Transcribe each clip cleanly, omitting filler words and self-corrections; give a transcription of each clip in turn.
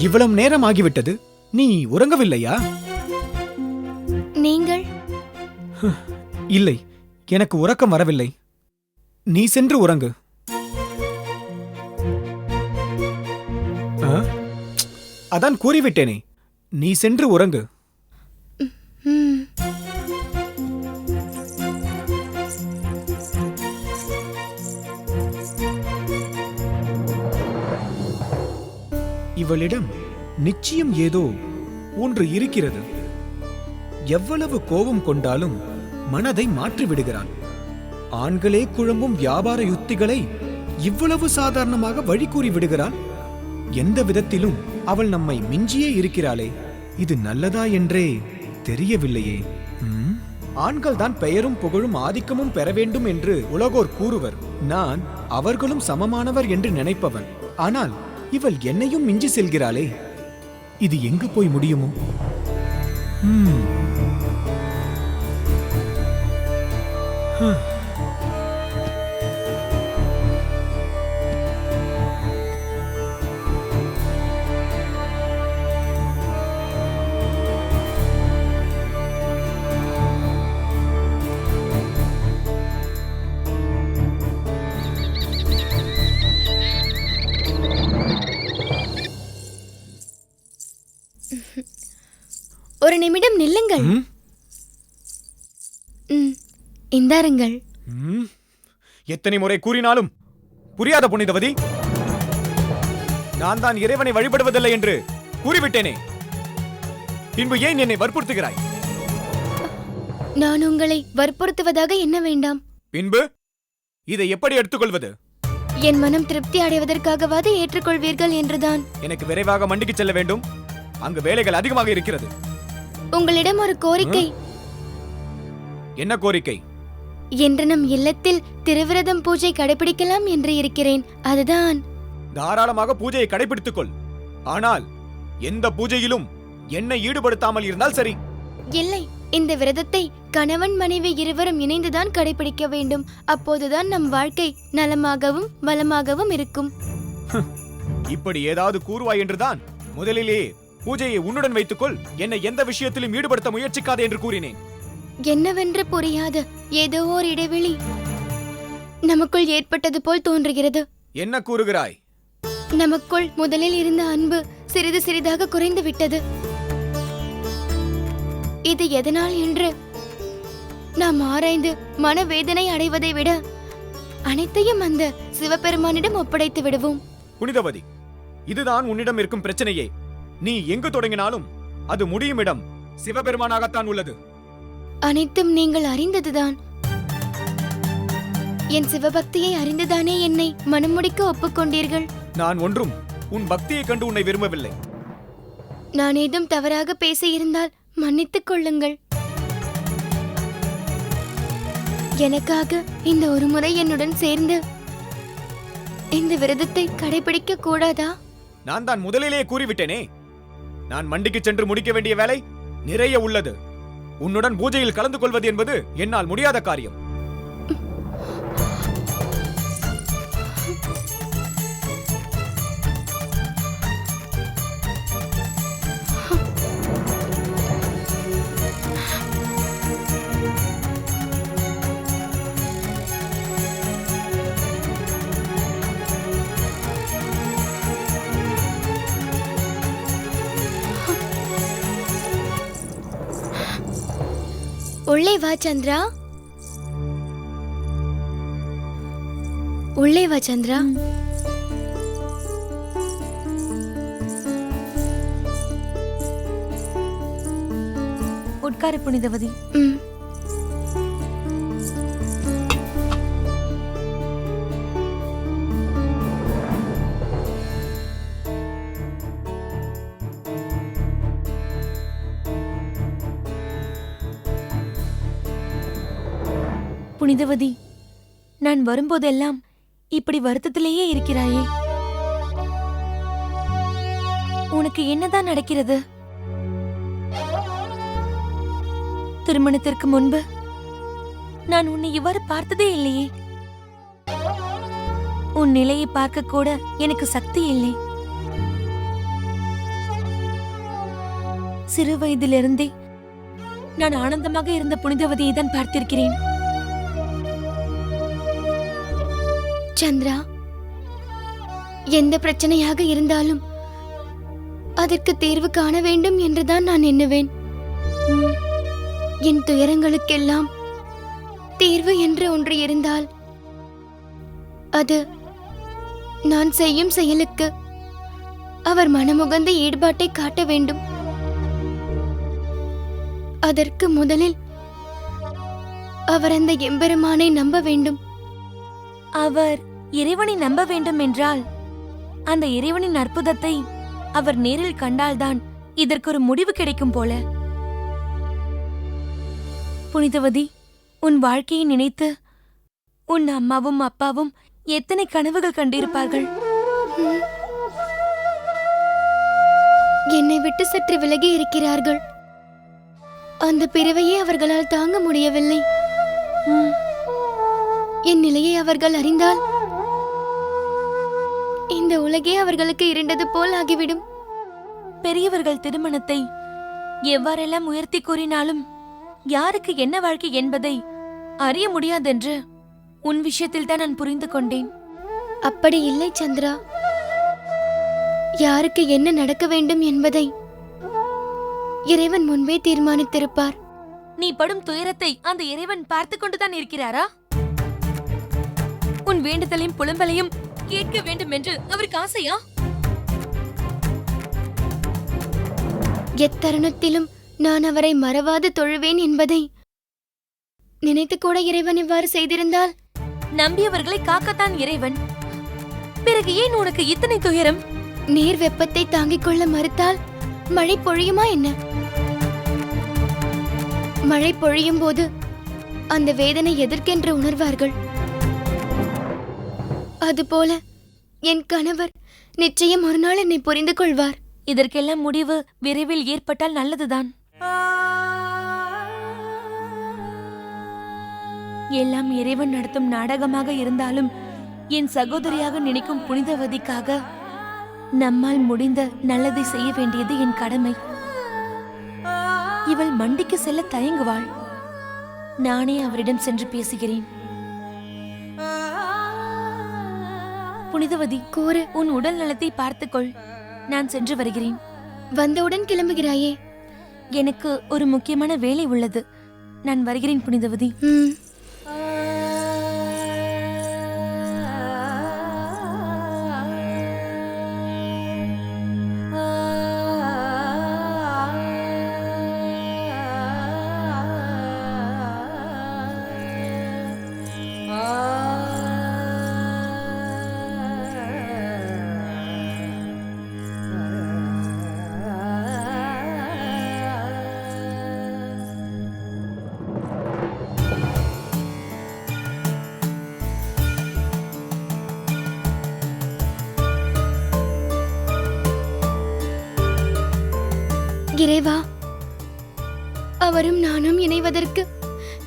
இவ்வளவு நேரம் ஆகிவிட்டது, நீ உறங்கவில்லையா? நீங்கள்? இல்லை, எனக்கு உறக்கம் வரவில்லை. நீ சென்று உறங்கு. அதான் கூறிவிட்டேனே, நீ சென்று உறங்கு. இவளிடம் நிச்சயம் ஏதோ ஒன்று இருக்கிறது. எவ்வளவு கோபம் கொண்டாலும் மனதை மாற்றி விடுகிறாள். ஆண்களே குழம்பும் வியாபார யுத்திகளை இவ்வளவு சாதாரணமாக வழி கூறி விடுகிறாள். எந்த விதத்திலும் அவள் நம்மை மிஞ்சியே இருக்கிறாளே, இது நல்லதா என்றே தெரியவில்லையே. ஆண்கள் தான் பெயரும் புகழும் ஆதிக்கமும் பெற வேண்டும் என்று உலகோர் கூறுவர். நான் அவர்களும் சமமானவர் என்று நினைப்பவன். ஆனால் இவள் என்னையும் மிஞ்சி செல்கிறாளே, இது எங்கு போய் முடியுமோ? ஒரு நிமிடம் நில்லுங்கள். இந்தாருங்கள். எத்தனை முறை கூறினாலும் புரியாத புனிதவதி, நான் தான் இறைவனை வழிபடுவதில்லை என்று கூறிவிட்டேனே, பின்பு ஏன் என்னை வற்புறுத்துகிறாய்? நான் உங்களை வற்புறுத்துவதாக என்ன வேண்டாம். பின்பு இதை எப்படி எடுத்துக்கொள்வது? என் மனம் திருப்தி அடைவதற்காகவாது ஏற்றுக்கொள்வீர்கள் என்றுதான். எனக்கு விரைவாக மண்டிக்கு செல்ல வேண்டும். அங்கு வேலைகள் அதிகமாக இருக்கிறது. உங்களிடம் ஒரு கோரிக்கை. என்ன கோரிக்கை? என்று நம் இல்லத்தில் திருவிரதம் பூஜை கடைபிடிக்கலாம் என்று இருக்கிறேன். அதுதான். தாராளமாக பூஜையை கடைபிடித்துக் கொள். ஆனால் எந்த பூஜையிலும் என்னை ஈடுபடுத்தாமல் இருந்தால் சரி. இல்லை, இந்த விரதத்தை கணவன் மனைவி இருவரும் இணைந்துதான் கடைபிடிக்க வேண்டும். அப்போதுதான் நம் வாழ்க்கை நலமாகவும் வளமாகவும் இருக்கும். இப்படி ஏதாவது கூறுவாய் என்றுதான் முதலிலேயே பூஜையை உன்னுடன் வைத்துக்கொள், என்னை எந்த விஷயத்திலும் ஈடுபடுத்த முயற்சிக்காதே என்று கூறினேன். என்னவென்று புரியாத ஏதோ ஒரு இடைவெளி நமக்குள் ஏற்பட்டது போல் தோன்றுகிறது. என்ன கூறுகிறாய்? நமக்குள் முதலில் இருந்த அன்பு சிறிது சிறிதாக குறைந்து விட்டது. இது எதனால் என்று நாம் ஆராய்ந்து மனவேதனை அடைவதை விட அனைத்தையும் அந்த சிவபெருமானிடம் ஒப்படைத்து விடுவோம். புனிதவதி, இதுதான் உன்னிடம் இருக்கும் பிரச்சனையே. நீ எங்கு தொடங்கினாலும் அது முடியும் இடம் சிவபெருமானாகத்தான் உள்ளது. அனைத்தும் நீங்கள் அறிந்ததுதான். என் சிவபக்தியை அறிந்துதானே என்னை மனமுடிக்க ஒப்புக்கொண்டீர்கள். நான் ஒன்றும் உன் பக்தியை கண்டு உன்னை விரும்பவில்லை. நான் ஏதும் தவறாக பேசியிருந்தால் மன்னித்துக் கொள்ளுங்கள். எனக்காக இந்த ஒரு முறை என்னுடன் சேர்ந்து இந்த விரதத்தை கடைபிடிக்க கூடாதா? நான் தான் முதலிலேயே கூறிவிட்டேனே, நான் மண்டிக்கு சென்று முடிக்க வேண்டிய வேலை நிறைய உள்ளது. உன்னுடன் பூஜையில் கலந்து கொள்வது என்பது என்னால் முடியாத காரியம். உள்ளே வா சந்திரா, உள்ளே வா சந்திரா. உட்காரு புனிதவதி. புனிதவதி, நான் வரும்போதெல்லாம் இப்படி வருத்தத்திலேயே இருக்கிறாயே, உனக்கு என்னதான் நடக்கிறது? திருமணத்திற்கு முன்பு நான் உன்னை இவ்வாறு பார்த்ததே இல்லையே. உன் நிலையை பார்க்க கூட எனக்கு சக்தி இல்லை. சிறு வயதிலிருந்தே நான் ஆனந்தமாக இருந்த புனிதவதியை தான் பார்த்திருக்கிறேன். சந்திரா, எந்த பிரச்சனையாக இருந்தாலும் அதற்கு தீர்வு காண வேண்டும் என்றுதான் நான் எண்ணுவேன். என் துயரங்களுக்கெல்லாம் தீர்வு என்று ஒன்று இருந்தால் அது நான் செய்யும் செயலுக்கு அவர் மனமுகந்த ஈடுபாட்டை காட்ட வேண்டும். அதற்கு முதலில் அவர் அந்த எம்பெருமானை நம்ப வேண்டும். அவர் இறைவனை நம்ப வேண்டும் என்றால் அந்த இறைவனின் அற்புதத்தை அவர் நேரில் கண்டால்தான் இதற்கு ஒரு முடிவு கிடைக்கும் போல. புனிதவதி, உன் வாழ்க்கையை நினைத்து உன் அம்மாவும் அப்பாவும் எத்தனை கனவுகள் கண்டிருப்பார்கள். என்னை விட்டு சற்று விலகி இருக்கிறார்கள். அந்த பிறவையே அவர்களால் தாங்க முடியவில்லை. என் நிலையை அவர்கள் அறிந்தால் இந்த உலகே அவர்களுக்கு இருண்டது போல் ஆகிவிடும். பெரியவர்கள் திருமணத்தை எவ்வாறெல்லாம் உயர்த்தி கூறினாலும் யாருக்கு என்ன வாழ்க்கை என்பதை அறிய முடியாதென்று உன் விஷயத்தில் தான் நான் புரிந்து கொண்டேன். அப்படி இல்லை சந்திரா. யாருக்கு என்ன நடக்க வேண்டும் என்பதை இறைவன் முன்பே தீர்மானித்திருப்பார். நீ படும் துயரத்தை அந்த இறைவன் பார்த்து கொண்டுதான் இருக்கிறாரா? உன் வேண்டுதலையும் புலம்பலையும் கேட்க வேண்டும் என்று அவருக்கு ஆசையா? எத்தருணத்திலும் நான் அவரை மறவாது தொழுவேன் என்பதை நினைத்து கூட இறைவன் இவ்வாறு செய்திருந்தால்? நம்பியவர்களை காக்கத்தான் இறைவன். பிறகு ஏன் உனக்கு இத்தனை துயரம்? நீர் வெப்பத்தை தாங்கிக் கொள்ள மறுத்தால் மழை பொழியுமா என்ன? மழை பொழியும் போது அந்த வேதனை எதற்கென்று உணர்வார்கள். அதுபோல என் கணவர் நிச்சயம் ஒரு நாள் என்னை புரிந்து கொள்வார். இதற்கெல்லாம் முடிவு விரைவில் ஏற்பட்டால் நல்லதுதான். எல்லாம் இறைவன் நடத்தும் நாடகமாக இருந்தாலும் என் சகோதரியாக நினைக்கும் புனிதவதிக்காக நம்மால் முடிந்த நல்லதை செய்ய வேண்டியது என் கடமை. இவள் மண்டிக்கு செல்ல தயங்குவாள். நானே அவரிடம் சென்று பேசுகிறேன். புனிதவதி, கூறு. உன் உடல் நலத்தை பார்த்துக்கொள். நான் சென்று வருகிறேன். வந்தவுடன் கிளம்புகிறாயே? எனக்கு ஒரு முக்கியமான வேலை உள்ளது. நான் வருகிறேன் புனிதவதி. இறைவா, அவரும் நானும் இணைவதற்கு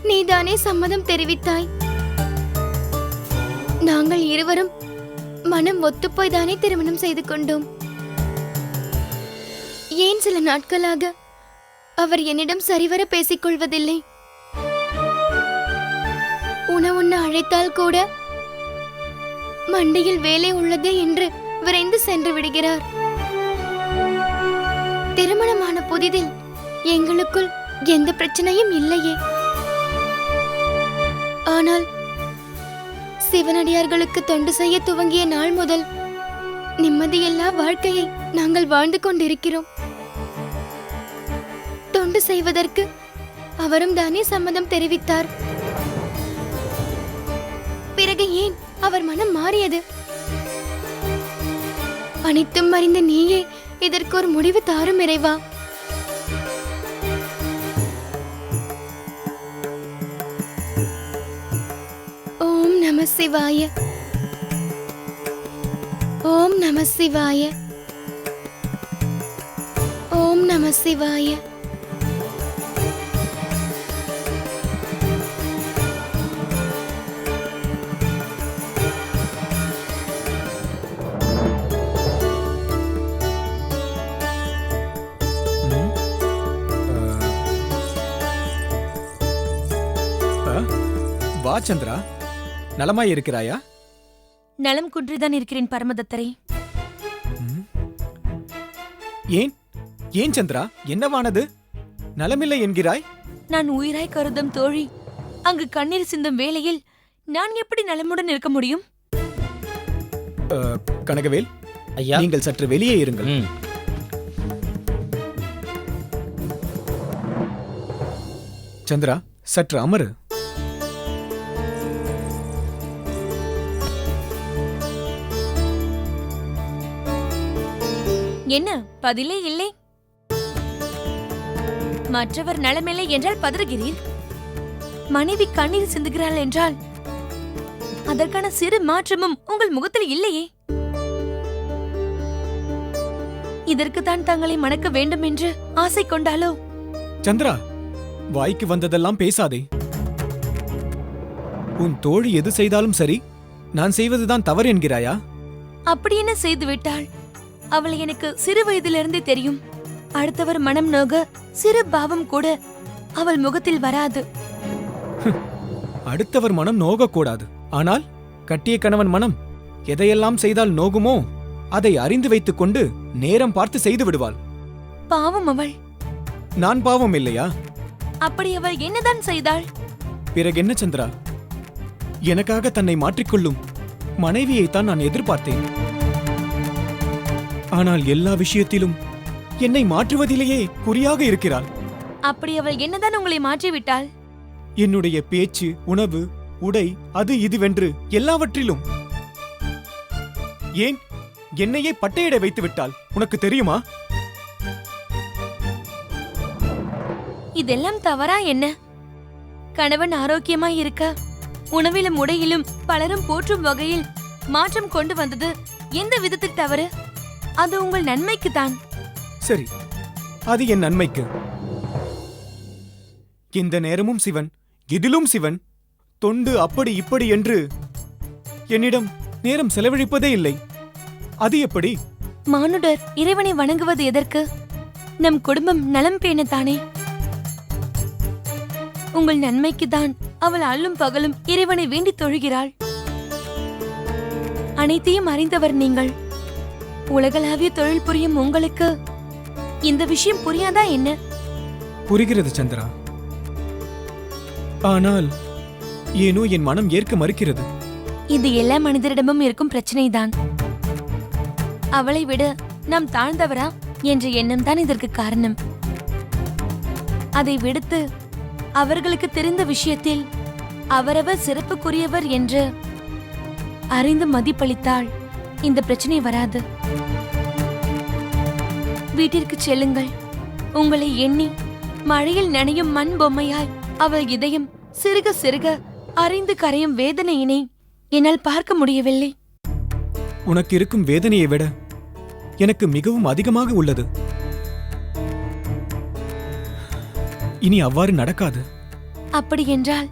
நீதானே சம்மதம் தெரிவித்தாய். நாங்கள் இருவரும் மனம் ஒத்துப்போய்தானே திருமணம் செய்து கொண்டோம். ஏன் சில நாட்களாக அவர் என்னிடம் சரிவர பேசிக் கொள்வதில்லை? உணவுண்ண அழைத்தால் கூட மண்டியில் வேலை உள்ளதே என்று விரைந்து சென்று விடுகிறார். திருமணமான புதிதில் எங்களுக்குள் எந்த பிரச்சனையும் இல்லையே. ஆனால் சிவனடியார்களுக்கு தொண்டு செய்ய துவங்கிய நாள் முதல் நிம்மதியில்லா வாழ்க்கையை நாங்கள் வாழ்ந்து கொண்டிருக்கிறோம். தொண்டு செய்வதற்கு அவரும் தானே சம்மதம் தெரிவித்தார். பிறகு ஏன் அவர் மனம் மாறியது? அனைத்தும் அறிந்த நீயே இதற்கு ஒரு முடிவு தாரும் இறைவா. ஓம் நம சிவாய. ஓம் நம சிவாய. ஓம் நம சிவாய. வா சந்திரா, நலமாய் இருக்கிறாயா? நலம் குன்றிதான் இருக்கிறேன் பரமதத்தரே. ஏன் ஏன் சந்திரா, என்னவானது? நலமில்லை என்கிறாய்? நான் உயிராய் கருதும் தோழி அங்கு கண்ணீர் சிந்தும் வேளையில் நான் எப்படி நலமுடன் இருக்க முடியும்? கனகவேல், ஐயா. நீங்கள் சற்று வெளியே இருங்கள். ம். சந்திரா, சற்று அமரு. என்ன பதிலே இல்லை? மற்றவர் நலமில்லை என்றால் பதறுகிறீர். மனைவி கண்ணீர் சிந்துகிறாள் என்றால் அதற்கான சிறு மாற்றமும் உங்கள் முகத்தில் இல்லையே. இதற்குத்தான் தங்களை மணக்க வேண்டும் என்று ஆசை கொண்டாலோ? சந்திரா, வாய்க்கு வந்ததெல்லாம் பேசாதே. உன் தோழி எது செய்தாலும் சரி, நான் செய்வதுதான் தவறு என்கிறாயா? அப்படி என்ன செய்து விட்டாள்? அவளை எனக்கு சிறு வயதிலிருந்தே தெரியும். அடுத்தவர் மனம் நோக சிறு பாவம் கூட அவள் முகத்தில் வராது. அடுத்தவர் மனம் நோகக்கூடாது. ஆனால் கட்டிய கணவன் மனம் எதையெல்லாம் செய்தால் நோகுமோ அதை அறிந்து வைத்துக் கொண்டு நேரம் பார்த்து செய்து விடுவாள். பாவம் அவள். நான் பாவம் இல்லையா? அப்படி அவள் என்னதான் செய்தாள்? பிறகென்ன சந்திரா, எனக்காக தன்னை மாற்றிக்கொள்ளும் மனைவியைத்தான் நான் எதிர்பார்த்தேன். ஆனால் எல்லா விஷயத்திலும் என்னை மாற்றுவதிலேயே குறியாக இருக்கிறாள். அப்படி அவள் என்னதான் உங்களை மாற்றிவிட்டாள்? என்னுடைய பேச்சு, உணவு, உடை, அது இதுவென்று எல்லாவற்றிலும். ஏன் என்னையே பட்டையிட வைத்து விட்டாள். உனக்கு தெரியுமா? இதெல்லாம் தவறா என்ன? கணவன் ஆரோக்கியமாய் இருக்க உணவிலும் உடையிலும் பலரும் போற்றும் வகையில் மாற்றம் கொண்டு வந்தது எந்த விதத்தில் தவறு? அது உங்கள் நன்மைக்குத்தான். சரி, அது என் நன்மைக்கு. இந்த நேரமும் சிவன், இதிலும் சிவன், தொண்டு அப்படி இப்படி என்று என்னிடம் நேரம் செலவழிப்பதே இல்லை. அது எப்படி? மானுடர் இறைவனை வணங்குவது எதற்கு? நம் குடும்பம் நலம் பேணத்தானே. உங்கள் நன்மைக்குத்தான் அவள் அல்லும் பகலும் இறைவனை வேண்டி தொழுகிறாள். அனைத்தையும் அறிந்தவர் நீங்கள். உலகளாவிய தொழில் புரியும் உங்களுக்கு இந்த விஷயம் புரியாதா என்ன? புரிகிறது சந்திரா. ஆனால் ஏனோ என் மனம் ஏற்க மறுக்கிறது. இது எல்லா மனிதரிடமும் இருக்கும் பிரச்சனைதான். அவளை விட நாம் தாழ்ந்தவரா என்ற எண்ணம் தான் இதற்கு காரணம். அதை விடுத்து அவர்களுக்கு தெரிந்த விஷயத்தில் அவரவர் சிறப்புக்குரியவர் என்று அறிந்து மதிப்பளித்தால் இந்த பிரச்சனை வராது. வீட்டிற்கு செல்லுங்கள். உங்களை எண்ணி மழையில் நனையும் மண் பொம்மையாய் அவள் இதயம் சிறுக சிறுக அறிந்து கரையும் வேதனையினை என்னால் பார்க்க முடியவில்லை. உனக்கு இருக்கும் வேதனையை விட எனக்கு மிகவும் அதிகமாக உள்ளது. இனி அவ்வாறு நடக்காது. அப்படி என்றால்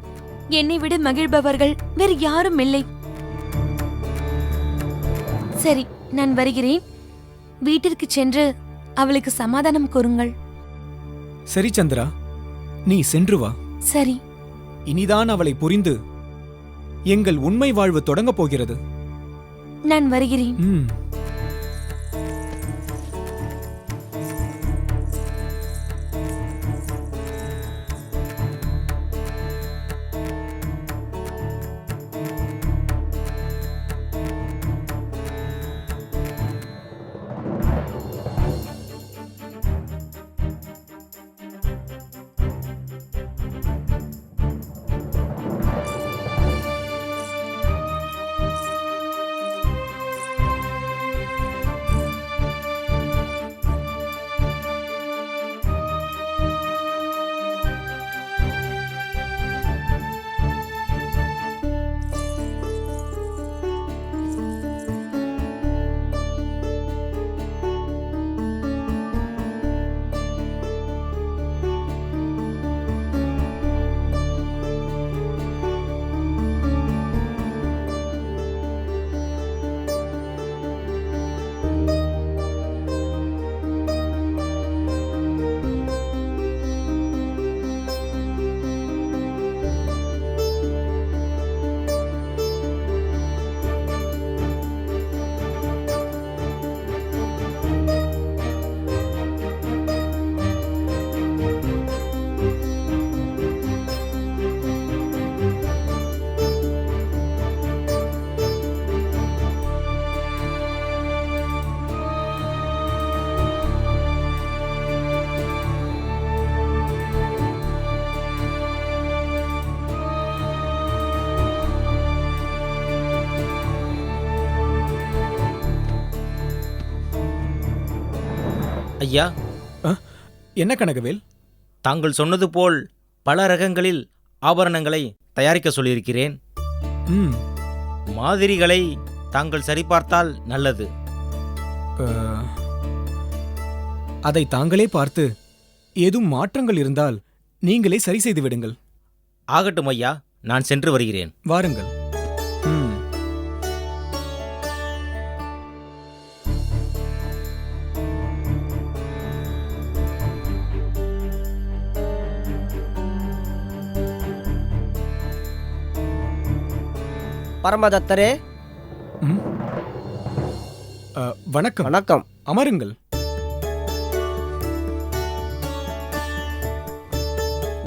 என்னை விட மகிழ்பவர்கள் வேறு யாரும் இல்லை. சரி, நான் வருகிறேன். வீட்டிற்கு சென்று அவளுக்கு சமாதானம் கூறுங்கள். சரி சந்திரா, நீ சென்று வா. சரி. இனிதான் அவளை புரிந்து எங்கள் உண்மை வாழ்வு தொடங்கப் போகிறது. நான் வருகிறேன். ம். ஐயா, என்ன கனகவேல்? தாங்கள் சொன்னது போல் பல ரகங்களில் ஆபரணங்களை தயாரிக்க சொல்லியிருக்கிறேன். ம் மாதிரிகளை தாங்கள் சரிபார்த்தால் நல்லது. அஹ், அதை தாங்களே பார்த்து ஏதும் மாற்றங்கள் இருந்தால் நீங்களே சரி செய்து விடுங்கள். ஆகட்டும் ஐயா, நான் சென்று வருகிறேன். வாருங்கள். ம் பரமதத்தரே, ம். வணக்கம். வணக்கம். அமருங்கள்.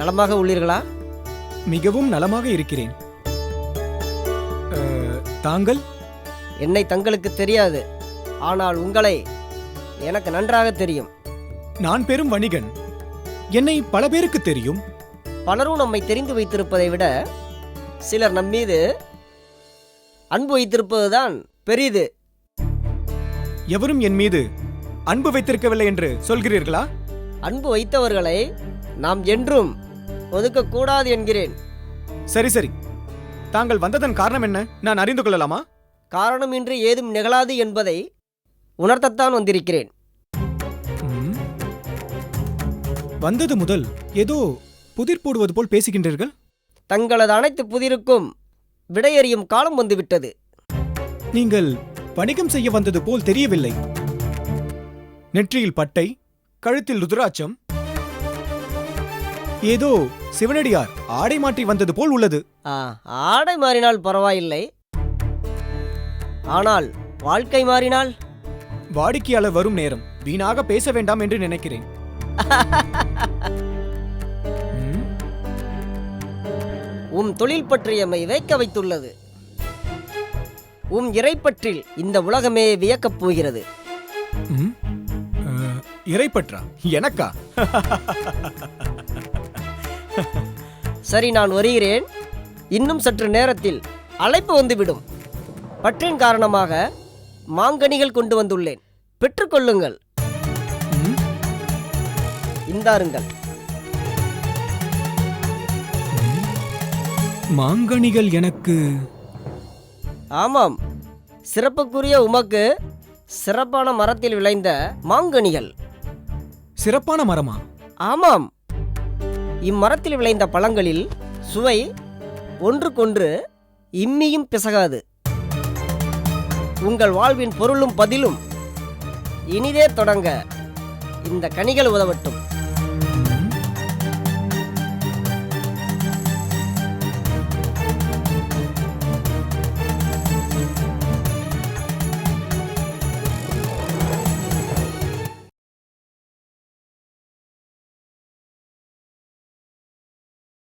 நலமாக உள்ளீர்களா? மிகவும் நலமாக இருக்கிறேன். தாங்கள்? என்னை தங்களுக்கு தெரியாது, ஆனால் உங்களை எனக்கு நன்றாக தெரியும். நான் பெரும் வணிகன். என்னை பல பேருக்கு தெரியும். பலரும் நம்மை தெரிந்து வைத்திருப்பதை விட சிலர் நம்மீது அன்பு வைத்திருப்பதுதான் பெரிது. எவரும் என் மீது அன்பு வைத்திருக்கவில்லை என்று சொல்கிறீர்களா? அன்பு வைத்தவர்களை நாம் என்றும் ஒதுக்கக்கூடாது என்கிறேன். சரி சரி, தாங்கள் வந்ததன் காரணம் என்ன? நான் அறிந்து கொள்ளலாமா? காரணமின்றி ஏதும் நிகழாது என்பதை உணர்த்தத்தான் வந்திருக்கிறேன். ம். வந்தது முதல் ஏதோ புதிர் போடுவது போல் பேசுகின்றீர்கள். தங்களது அனைத்து புதிருக்கும் விடையறியும் காலம் வந்துவிட்டது. நீங்கள் வணிகம் செய்ய வந்தது போல் தெரியவில்லை. நெற்றியில் பட்டை, கழுத்தில் ருத்ராட்சம், ஏதோ சிவனடியார் ஆடை மாற்றி வந்தது போல் உள்ளது. ஆடை மாறினால் பரவாயில்லை, ஆனால் வாழ்க்கை மாறினால்? வாடிக்கையாளர் வரும் நேரம் வீணாக பேச வேண்டாம் என்று நினைக்கிறேன். ம். உம் தொழில் பற்றியமை வைக்க வைத்துள்ளது. உம் இறைப்பற்றில் இந்த உலகமே வியக்கப் போகிறது. ம். இறைப்பற்றா? எனக்கா? சரி, நான் வருகிறேன். இன்னும் சற்று நேரத்தில் அழைப்பு வந்துவிடும். பற்றின் காரணமாக மாங்கனிகள் கொண்டு வந்துள்ளேன், பெற்றுக்கொள்ளுங்கள். ம். இந்தாருங்கள். மாங்கனிகள் எனக்கு? ஆமாம், சிறப்புக்குரிய உமக்கு சிறப்பான மரத்தில் விளைந்த மாங்கனிகள். சிறப்பான மரமா? ஆமாம், இம்மரத்தில் விளைந்த பழங்களில் சுவை ஒன்றுக்கொன்று இம்மியும் பிசகாது. உங்கள் வாழ்வின் பொருளும் பதிலும் இனிதே தொடங்க இந்த கனிகள் உதவட்டும்.